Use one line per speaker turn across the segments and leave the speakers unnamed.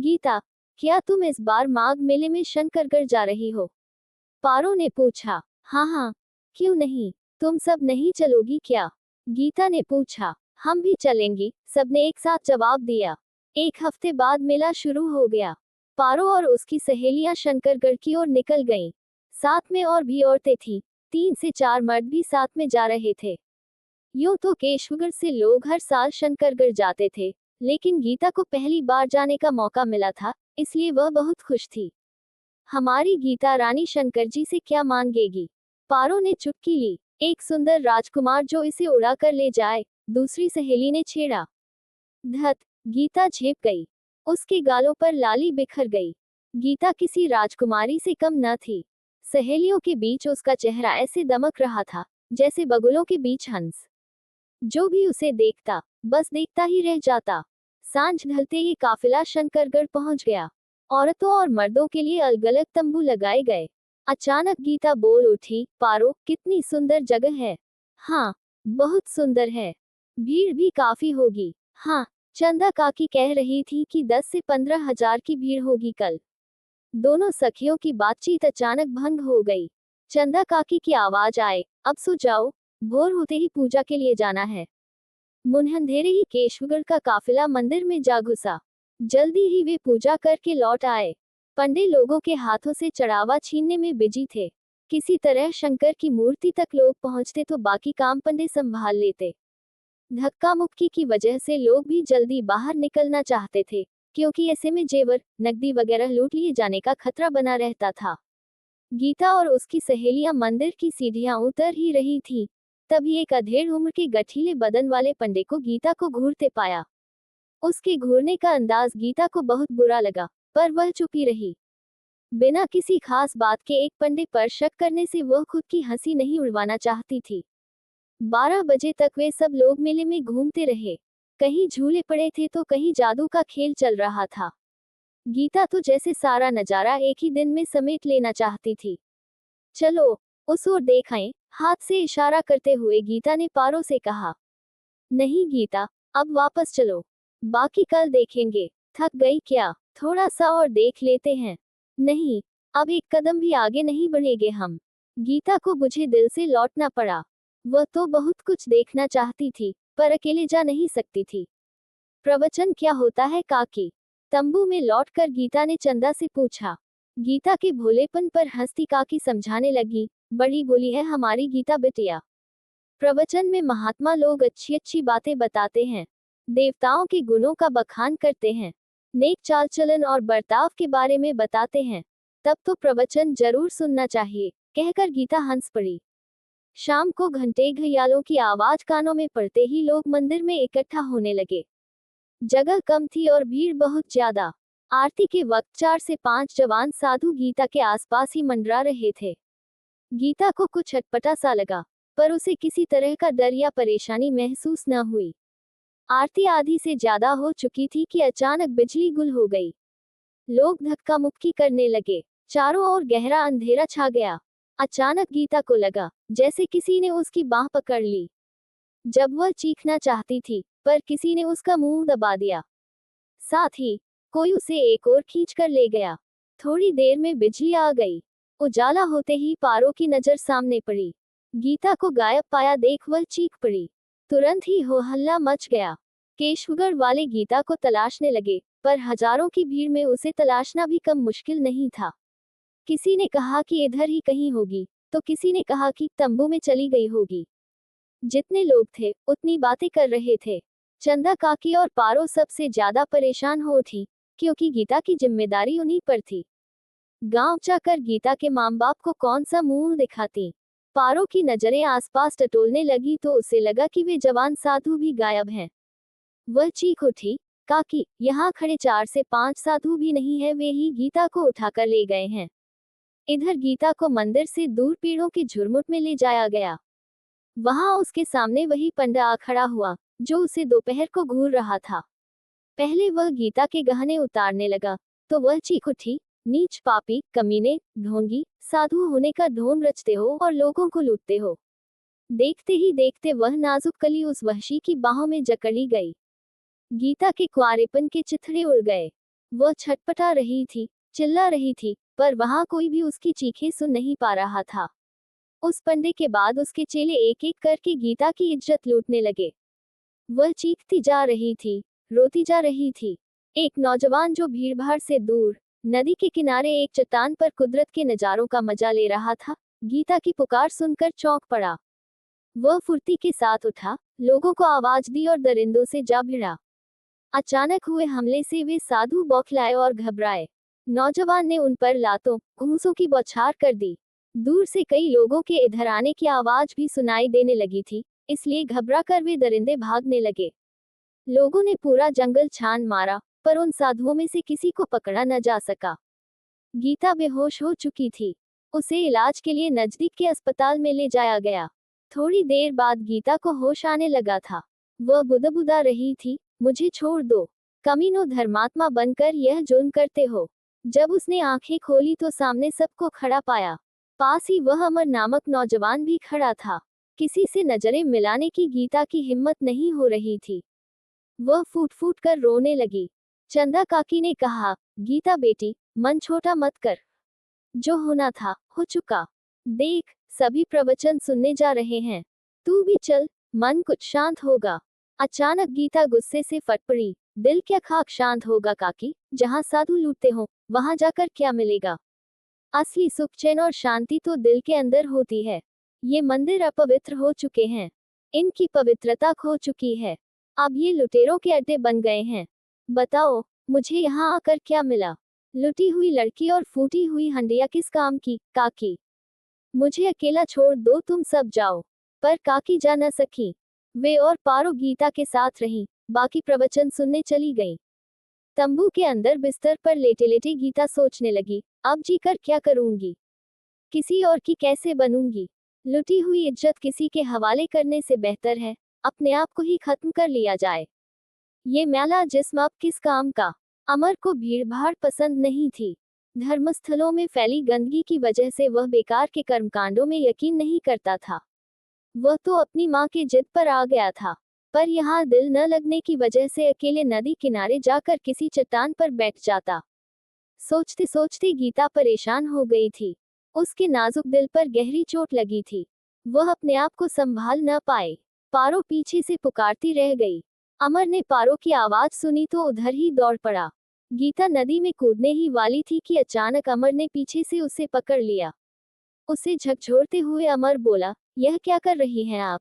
गीता, क्या तुम इस बार माघ मेले में शंकरगढ़ जा रही हो? पारो ने पूछा। हाँ हाँ, क्यों नहीं, तुम सब नहीं चलोगी क्या? गीता ने पूछा। हम भी चलेंगी, सबने एक साथ जवाब दिया। एक हफ्ते बाद मेला शुरू हो गया। पारो और उसकी सहेलियां शंकरगढ़ की ओर निकल गईं। साथ में और भी औरतें थीं, 3 से 4 मर्द भी साथ में जा रहे थे। यूं तो केशवगढ़ से लोग हर साल शंकरगढ़ जाते थे, लेकिन गीता को पहली बार जाने का मौका मिला था, इसलिए वह बहुत खुश थी। हमारी गीता रानी शंकर जी से क्या मांगेगी? पारो ने चुटकी ली। एक सुंदर राजकुमार जो इसे उड़ा कर ले जाए, दूसरी सहेली ने छेड़ा। धत, गीता झेप गई। उसके गालों पर लाली बिखर गई। गीता किसी राजकुमारी से कम न थी। सहेलियों के बीच उसका चेहरा ऐसे दमक रहा था, जैसे बगुलों के बीच हंस। जो भी उसे देखता, बस देखता ही रह जाता। सांझ ढलते ही काफिला शंकरगढ़ पहुंच गया। औरतों और मर्दों के लिए अलग अलग तंबू लगाए गए। अचानक गीता बोल उठी, पारो, कितनी सुंदर जगह है। हाँ, बहुत सुंदर है। भीड़ भी काफी होगी। हाँ, चंदा काकी कह रही थी कि 10 से 15 हजार की भीड़ होगी कल। दोनों सखियों की बातचीत अचानक भंग हो गई। चंदा काकी की आवाज आए, अब सो जाओ, भोर होते ही पूजा के लिए जाना है। मुन्हंधेरे ही केशवगढ़ का काफिला मंदिर में जा घुसा। जल्दी ही वे पूजा करके लौट आए। पंडे लोगों के हाथों से चढ़ावा छीनने में बिजी थे। किसी तरह शंकर की मूर्ति तक लोग पहुंचते तो बाकी काम पंडे संभाल लेते। धक्का मुक्की की वजह से लोग भी जल्दी बाहर निकलना चाहते थे, क्योंकि ऐसे में जेवर, नकदी वगैरह लूट लिए जाने का खतरा बना रहता था। गीता और उसकी सहेलियां मंदिर की सीढ़ियां उतर ही रही थी, तभी एक अधेड़ उम्र के गठीले बदन वाले पंडे को गीता को घूरते पाया। उसके घूरने का अंदाज गीता को बहुत बुरा लगा, पर वह चुपी रही। बिना किसी खास बात के एक पंडे पर शक करने से वह खुद की हंसी नहीं उड़वाना चाहती थी। 12 बजे तक वे सब लोग मेले में घूमते रहे। कहीं झूले पड़े थे तो कहीं जादू का खेल चल रहा था। गीता तो जैसे सारा नजारा एक ही दिन में समेट लेना चाहती थी। चलो, उस ओर देखाएं, हाथ से इशारा करते हुए गीता ने पारो से कहा। नहीं गीता, अब वापस चलो, बाकी कल देखेंगे। थक गई क्या? थोड़ा सा और देख लेते हैं। नहीं, अब एक कदम भी आगे नहीं बढ़ेंगे हम। गीता को बुझे दिल से लौटना पड़ा। वह तो बहुत कुछ देखना चाहती थी, पर अकेले जा नहीं सकती थी। प्रवचन क्या होता है काकी? तंबू में लौटकर गीता ने चंदा से पूछा। गीता के भोलेपन पर हंसती काकी समझाने लगी, बड़ी भोली है हमारी गीता बिटिया। प्रवचन में महात्मा लोग अच्छी अच्छी बातें बताते हैं, देवताओं के गुणों का बखान करते हैं, नेक चाल चलन और बर्ताव के बारे में बताते हैं। तब तो प्रवचन जरूर सुनना चाहिए, कहकर गीता हंस पड़ी। शाम को घंटे घड़ियालों की आवाज कानों में पड़ते ही लोग मंदिर में इकट्ठा होने लगे। जगह कम थी और भीड़ बहुत ज्यादा। आरती के वक्त 4 से 5 जवान साधु गीता के आसपास ही मंडरा रहे थे। गीता को कुछ अटपटा सा लगा, पर उसे किसी तरह का डर या परेशानी महसूस न हुई। आरती आधी से ज्यादा हो चुकी थी कि अचानक बिजली गुल हो गई। लोग धक्का मुक्की करने लगे। चारों ओर गहरा अंधेरा छा गया। अचानक गीता को लगा जैसे किसी ने उसकी बाह पकड़ ली। जब वह चीखना चाहती थी, पर किसी ने उसका मुंह दबा दिया। साथ ही कोई उसे एक ओर खींच कर ले गया। थोड़ी देर में बिजली आ गई। उजाला होते ही पारो की नजर सामने पड़ी। गीता को गायब पाया देख वह चीख पड़ी। तुरंत ही हो हल्ला मच गया। केशवगढ़ वाले गीता को तलाशने लगे, पर हजारों की भीड़ में उसे तलाशना भी कम मुश्किल नहीं था। किसी ने कहा कि इधर ही कहीं होगी, तो किसी ने कहा कि तंबू में चली गई होगी। जितने लोग थे, उतनी बातें कर रहे थे। चंदा काकी और पारो सबसे ज्यादा परेशान हो उठी, क्योंकि गीता की जिम्मेदारी उन्हीं पर थी। गांव जाकर गीता के माँ बाप को कौन सा मुंह दिखाती। पारो की नजरें आसपास टटोलने लगी तो उसे लगा कि वे जवान साधु भी गायब हैं। वह चीख उठी, काकी, यहाँ खड़े 4 से 5 साधु भी नहीं है, वे ही गीता को उठाकर ले गए हैं। इधर गीता को मंदिर से दूर पेड़ों के झुरमुट में ले जाया गया। वहां उसके सामने वही पंडा आ खड़ा हुआ, जो उसे दोपहर को घूर रहा था। पहले वह गीता के गहने उतारने लगा, तो वह चीख उठी, नीच पापी, कमीने, ढोंगी, साधु होने का ढोंग रचते हो और लोगों को लूटते हो। देखते ही देखते वह नाजुक कली उस वहशी की बाहों में जकड़ी गई। गीता के कुंवारेपन के चिथड़े उड़ गए। वह छटपटा रही थी, चिल्ला रही थी, पर वहां कोई भी उसकी चीखें सुन नहीं पा रहा था। उस पंडे के बाद उसके चेले एक एक करके गीता की इज्जत लूटने लगे। वह चीखती जा रही थी, रोती जा रही थी। एक नौजवान जो भीड़भाड़ से दूर नदी के किनारे एक चट्टान पर कुदरत के नजारों का मजा ले रहा था, गीता की पुकार सुनकर चौंक पड़ा। वह फुर्ती के साथ उठा, लोगों को आवाज दी और दरिंदों से जा भिड़ा। अचानक हुए हमले से वे साधु बौखलाए और घबराए। नौजवान ने उन पर लातों, घूंसों की बौछार कर दी। दूर से कई लोगों के इधर आने की आवाज भी सुनाई देने लगी थी, इसलिए घबराकर वे दरिंदे भागने लगे। लोगों ने पूरा जंगल छान मारा, पर उन साधुओं में से किसी को पकड़ा न जा सका। गीता बेहोश हो चुकी थी। उसे इलाज के लिए नजदीक के अस्पताल में ले जाया गया। थोड़ी देर बाद गीता को होश आने लगा था। वह बुदबुदा रही थी, मुझे छोड़ दो, कमीनों, धर्मात्मा बनकर यह जुर्म करते हो। जब उसने आंखें खोली तो सामने सबको खड़ा पाया। पास ही वह अमर नामक नौजवान भी खड़ा था। किसी से नजरें मिलाने की गीता की हिम्मत नहीं हो रही थी। वह फूट फूट कर रोने लगी। चंदा काकी ने कहा, गीता बेटी, मन छोटा मत कर। जो होना था, हो चुका। देख, सभी प्रवचन सुनने जा रहे हैं। तू भी चल, मन कुछ शांत होगा। अचानक गीता गुस्से से फट पड़ी। दिल क्या खाक शांत होगा काकी, जहाँ साधु लूटते हो, वहां जाकर क्या मिलेगा? असली सुख, चैन और शांति तो दिल के अंदर होती है। ये मंदिर अपवित्र हो चुके हैं। इनकी पवित्रता खो चुकी है। अब ये लुटेरों के अड्डे बन गए हैं। बताओ, मुझे यहाँ आकर क्या मिला? लुटी हुई लड़की और फूटी हुई हंडिया किस काम की, काकी? मुझे अकेला छोड़ दो, तुम सब जाओ। पर काकी जा न सकी। वे और पारो गीता के साथ रहीं, बाकी प्रवचन सुनने चली गईं। तंबू के अंदर बिस्तर पर लेटे लेटे गीता सोचने लगी, अब जीकर क्या करूंगी? किसी और की कैसे बनूंगी? लुटी हुई इज्जत किसी के हवाले करने से बेहतर है अपने आप को ही खत्म कर लिया जाए। ये मैला जिस्म अब किस काम का? अमर को भीड़भाड़ पसंद नहीं थी। धर्मस्थलों में फैली गंदगी की वजह से वह बेकार के कर्मकांडों में यकीन नहीं करता था। वह तो अपनी माँ के जिद पर आ गया था, पर यहाँ दिल न लगने की वजह से अकेले नदी किनारे जाकर किसी चट्टान पर बैठ जाता। सोचते सोचते गीता परेशान हो गई थी। उसके नाजुक दिल पर गहरी चोट लगी थी। वह अपने आप को संभाल न पाए। पारो पीछे से पुकारती रह गई। अमर ने पारो की आवाज सुनी तो उधर ही दौड़ पड़ा। गीता नदी में कूदने ही वाली थी कि अचानक अमर ने पीछे से उसे पकड़ लिया। उसे झकझोरते हुए अमर बोला, यह क्या कर रही हैं आप?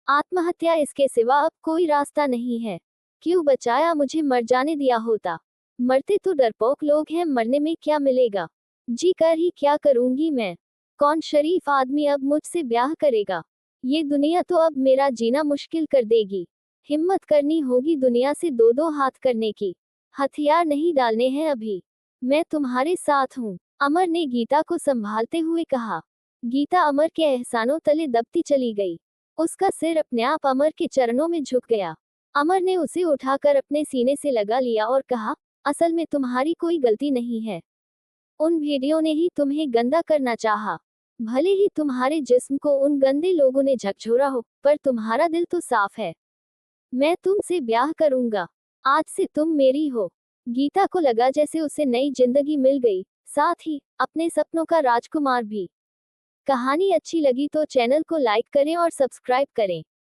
आत्महत्या, इसके सिवा अब कोई रास्ता नहीं है। क्यों बचाया? मुझे मर जाने दिया होता। मरते तो डरपोक लोग हैं, मरने में क्या मिलेगा? जी कर ही क्या करूंगी मैं? कौन शरीफ आदमी अब मुझसे ब्याह करेगा? ये दुनिया तो अब मेरा जीना मुश्किल कर देगी। हिम्मत करनी होगी दुनिया से दो दो हाथ करने की। हथियार नहीं डालने हैं अभी। मैं तुम्हारे साथ हूँ, अमर ने गीता को संभालते हुए कहा। गीता अमर के एहसानों तले दबती चली गई। उसका सिर अपने आप अमर के चरणों में झुक गया। अमर ने उसे उठाकर अपने सीने से लगा लिया और कहा, असल में तुम्हारी कोई गलती नहीं है। उन भेड़ियों ने ही तुम्हें गंदा करना चाहा। भले ही तुम्हारे जिस्म को उन गंदे लोगों ने झकझोरा हो, पर तुम्हारा दिल तो साफ है। मैं तुमसे ब्याह करूंगा। आज से तुम मेरी हो। गीता को लगा जैसे उसे नई जिंदगी मिल गई, साथ ही अपने सपनों का राजकुमार भी। कहानी अच्छी लगी तो चैनल को लाइक करें और सब्सक्राइब करें।